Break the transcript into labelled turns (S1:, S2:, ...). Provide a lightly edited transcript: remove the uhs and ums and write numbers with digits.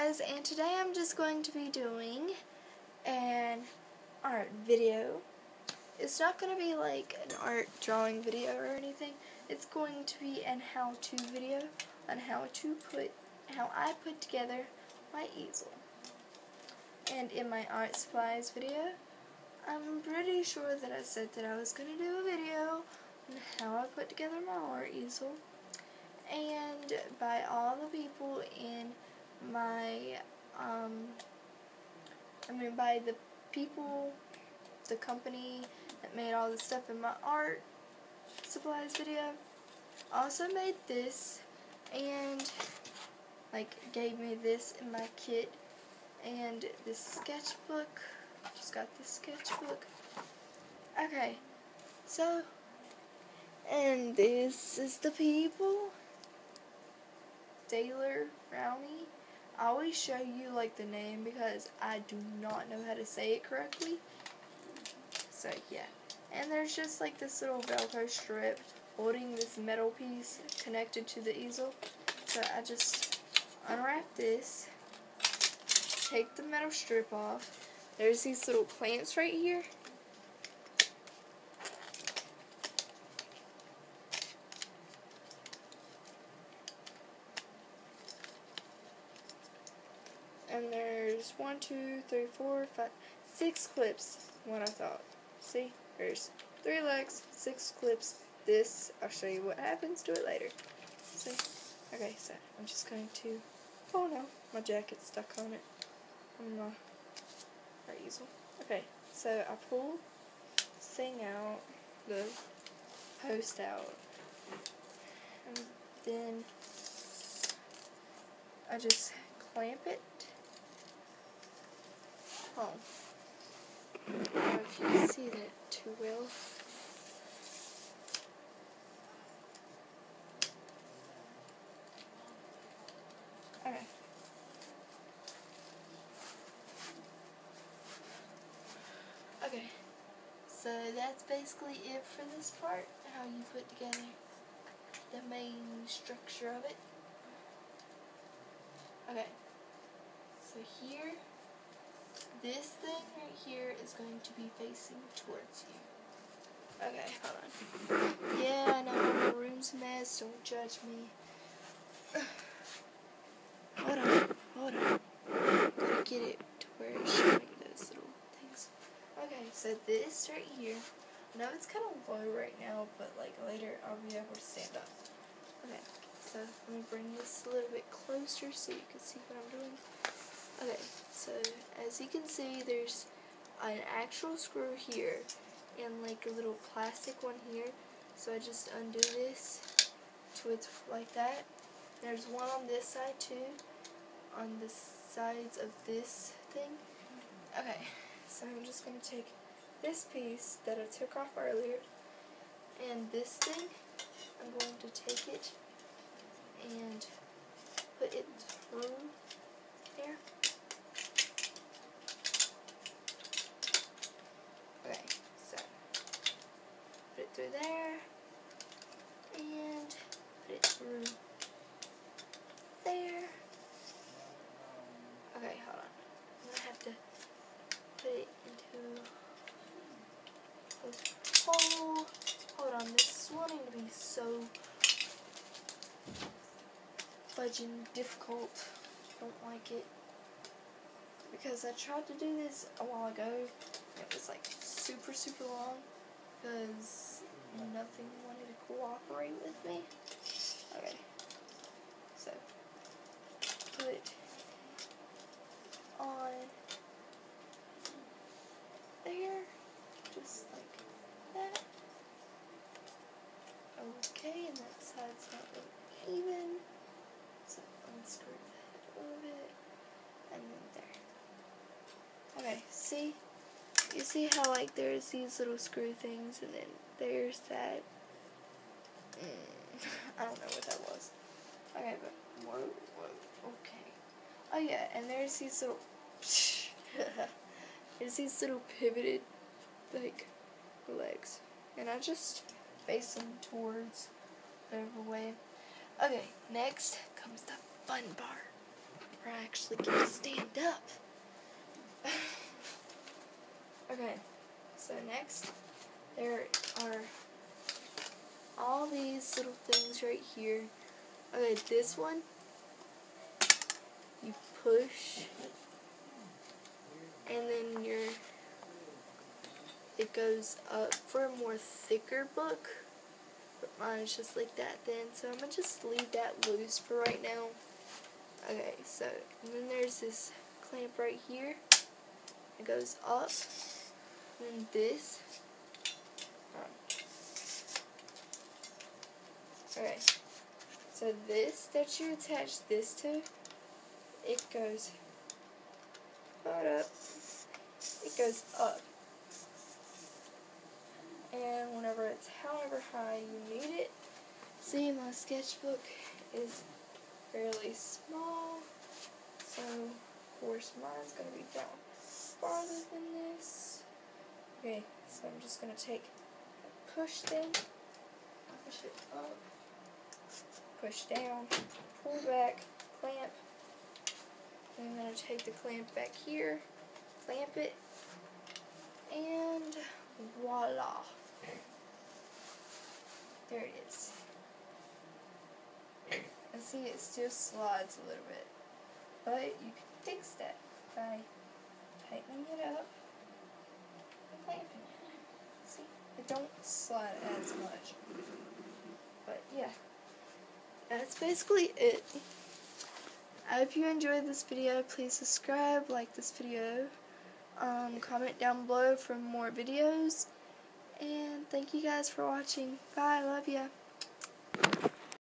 S1: guys, and today I'm just going to be doing an art video. It's not going to be like an art drawing video or anything. It's going to be an how-to video on how I put together my easel. And in my art supplies video, I'm pretty sure that I said that I was going to do a video on how I put together my art easel. And by all the people in my, by the people, the company that made all the stuff in my art supplies video, also made this, and gave me this in my kit, and this sketchbook. Just got this sketchbook. Okay, so, and this is the people. Taylor Brownie. I always show you the name because I do not know how to say it correctly. So yeah. And there's just this little Velcro strip holding this metal piece connected to the easel. So I just unwrap this, take the metal strip off. There's these little clamps right here. And there's 1, 2, 3, 4, 5, 6 clips, what I thought. See, there's 3 legs, 6 clips. This, I'll show you what happens to it later. See? Okay, so I'm just going to, oh no, my jacket's stuck on it. On my art easel. Okay, so I pull this thing out, the post out, and then I just clamp it. Oh, I don't know if you can see that too well. Okay. Okay, so that's basically it for this part, how you put together the main structure of it. Okay, so here, this thing right here is going to be facing towards you. Okay, hold on. Yeah, I know my room's a mess, don't judge me. Hold on. Gotta get it to where it's showing those little things. Okay, so this right here, I know it's kind of low right now, but later I'll be able to stand up. Okay, so let me bring this a little bit closer so you can see what I'm doing. Okay, so as you can see, there's an actual screw here and a little plastic one here. So I just undo this so it's like that. There's one on this side too, on the sides of this thing. Okay, so I'm just going to take this piece that I took off earlier and this thing, I'm going to take it and put it through here. Okay, so put it through there and put it through there. Okay, hold on. I'm gonna have to put it into this hole. Hold on, this is wanting to be so fudging difficult. Don't like it. Because I tried to do this a while ago. It was super long because nothing wanted to cooperate with me. Okay, so put on there, just like that. Okay, and that side's not really even, so unscrew that a little bit, and then there. Okay, see? You see how there's these little screw things, and then there's that. I don't know what that was. Okay, but whoa, okay. Oh yeah, and there's these little there's these little pivoted legs, and I just face them towards whatever way. Okay, next comes the fun part. whenever I actually get to stand up. Okay, so next there are all these little things right here. Okay, this one you push and then it goes up for a more thicker book, but mine is just like that then, so I'm going to just leave that loose for right now. Okay, so and then there's this clamp right here. It goes up, and then this. Okay, so this that you attach this to, it goes, hold up, it goes up. And whenever it's however high you need it. See, my sketchbook is fairly small, so of course mine's going to be down farther than this. Okay, so I'm just going to take a push thing, push it up, push down, pull back, clamp, and I'm going to take the clamp back here, clamp it, and voila. There it is. And see, it still slides a little bit, but you can fix that by tightening it up and clamping it. See, it don't slide as much. But yeah, that's basically it. I hope you enjoyed this video. Please subscribe, like this video, comment down below for more videos, and thank you guys for watching. Bye, love ya.